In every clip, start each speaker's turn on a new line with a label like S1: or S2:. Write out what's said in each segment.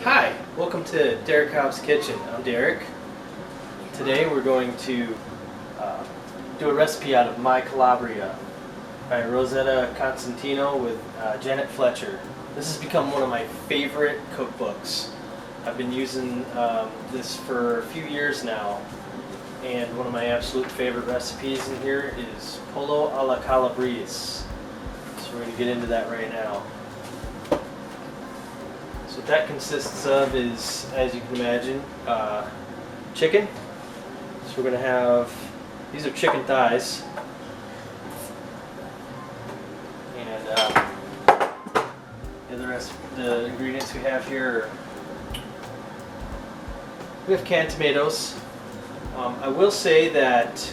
S1: Hi, welcome to Derek Hobbs Kitchen. I'm Derek. Today we're going to do a recipe out of My Calabria by Rosetta Costantino with Janet Fletcher. This has become one of my favorite cookbooks. I've been using this for a few years now, and one of my absolute favorite recipes in here is Pollo Alla Calabrese. So we're going to get into that right now. So what that consists of is, as you can imagine, chicken. So we're going to have, these are chicken thighs. And the rest of the ingredients we have here, we have canned tomatoes. I will say that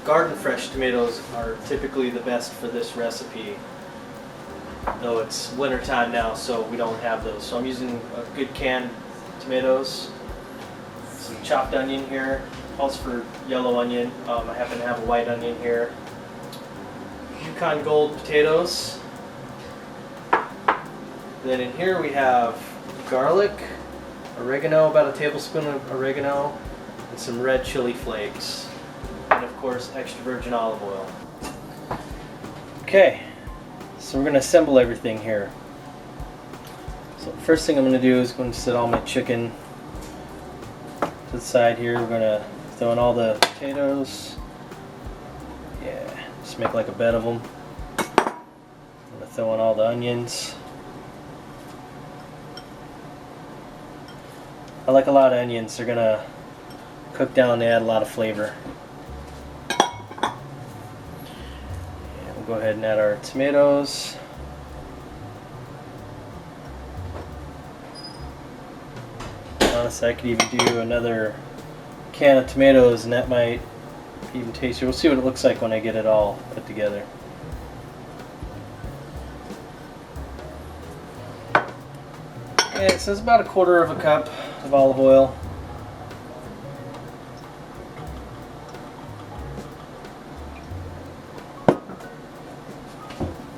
S1: garden fresh tomatoes are typically the best for this recipe. Though it's winter time now, so we don't have those. So I'm using good canned tomatoes, some chopped onion here, calls for yellow onion. I happen to have a white onion here. Yukon Gold potatoes. Then in here we have garlic, oregano, about a tablespoon of oregano, and some red chili flakes. And of course, extra virgin olive oil. Okay. So we're going to assemble everything here. So the first thing I'm going to do is going to set all my chicken to the side here. We're going to throw in all the potatoes. Yeah, just make like a bed of them. I'm going to throw in all the onions. I like a lot of onions. They're going to cook down and add a lot of flavor. Go ahead and add our tomatoes. Honestly, I could even do another can of tomatoes and that might even tastier. We'll see what it looks like when I get it all put together. Okay, so it's about a quarter of a cup of olive oil.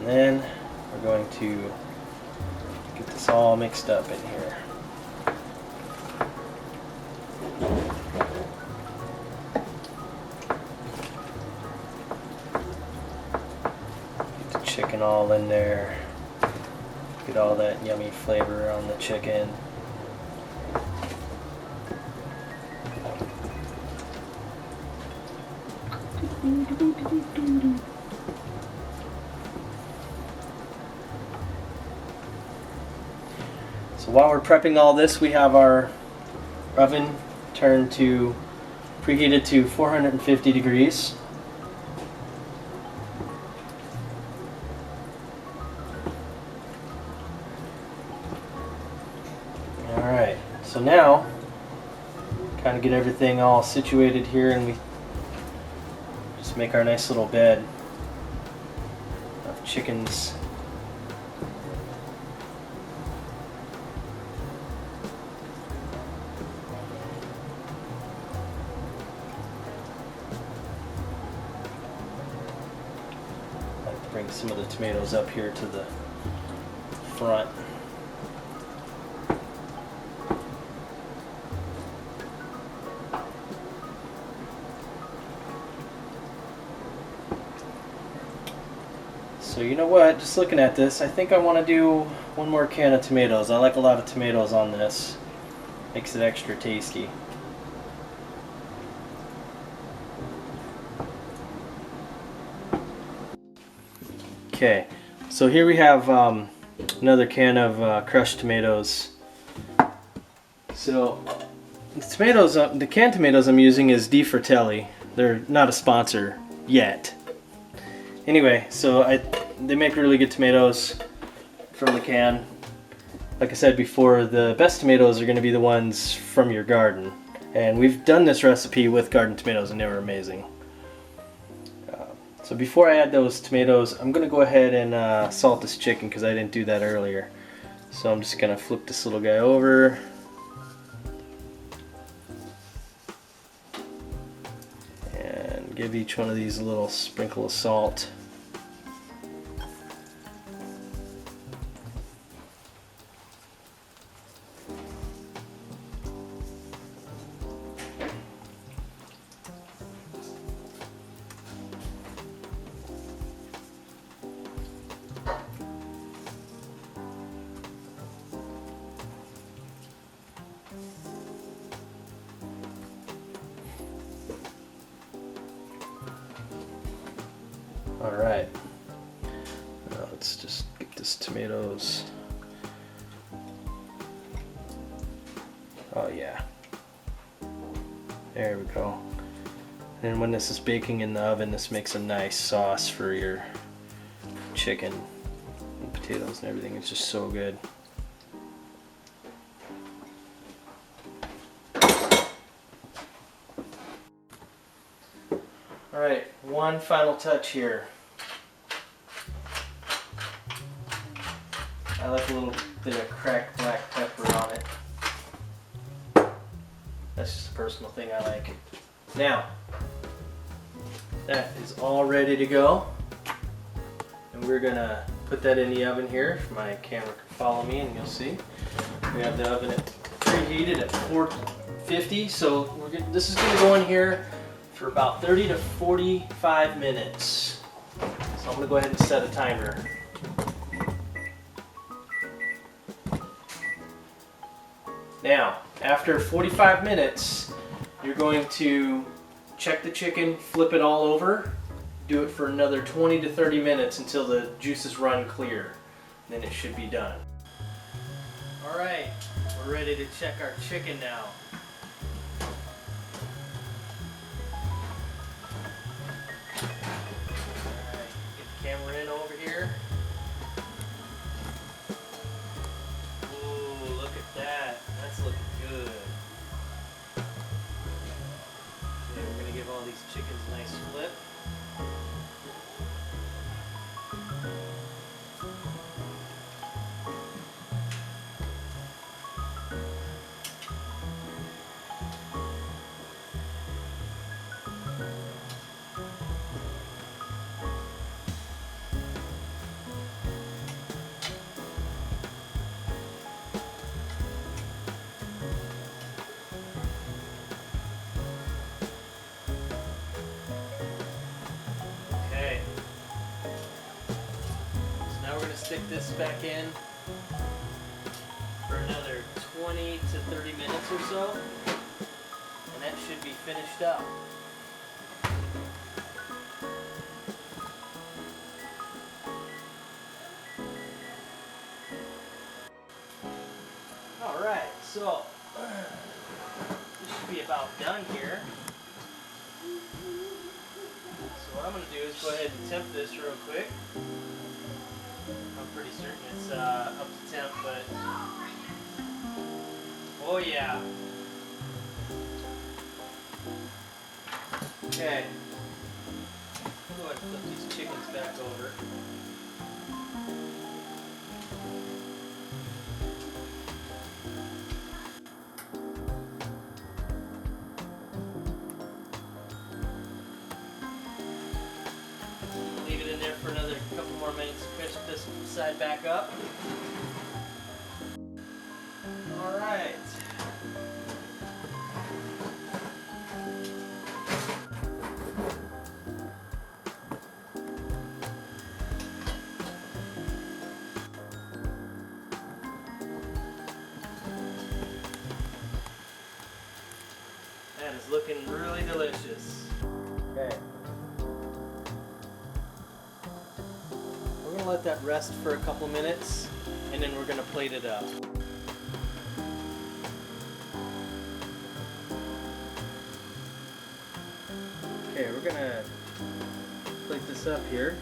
S1: And then we're going to get this all mixed up in here. Get the chicken all in there. Get all that yummy flavor on the chicken. So while we're prepping all this, we have our oven turned to, preheated to 450 degrees. Alright, so now, kind of get everything all situated here, and we just make our nice little bed of chickens. Bring some of the tomatoes up here to the front. So you know what, just looking at this, I think I want to do one more can of tomatoes. I like a lot of tomatoes on this. Makes it extra tasty. Okay, so here we have another can of crushed tomatoes. So the tomatoes, the canned tomatoes I'm using is Di Fratelli. They're not a sponsor yet. Anyway, so they make really good tomatoes from the can. Like I said before, the best tomatoes are going to be the ones from your garden. And we've done this recipe with garden tomatoes and they were amazing. So before I add those tomatoes, I'm going to go ahead and salt this chicken because I didn't do that earlier. So I'm just going to flip this little guy over. And give each one of these a little sprinkle of salt. Alright. Now let's just get this tomatoes. Oh yeah. There we go. And when this is baking in the oven, this makes a nice sauce for your chicken and potatoes and everything. It's just so good. Alright, one final touch here. I like a little bit of cracked black pepper on it. That's just a personal thing I like. Now, that is all ready to go. And we're gonna put that in the oven here. If my camera can follow me, and you'll see. We have the oven preheated at 450, so this is gonna go in here for about 30 to 45 minutes. So I'm gonna go ahead and set a timer. Now, after 45 minutes, you're going to check the chicken, flip it all over, do it for another 20 to 30 minutes until the juices run clear. Then it should be done. All right, we're ready to check our chicken now. Alright, get the camera in over here. Ooh, look at that. That's looking good. Okay, we're going to give all these chickens a nice flip. Stick this back in for another 20 to 30 minutes or so, and that should be finished up. Alright, so this should be about done here. So what I'm going to do is go ahead and temp this real quick. I'm pretty certain it's up to temp, but oh yeah. Okay. Go ahead and flip these chickens back over. Leave it in there for another couple more minutes to crisp this side back up. All right. That is looking really delicious. Okay. We're going to let that rest for a couple minutes, and then we're going to plate it up. Okay, we're going to plate this up here.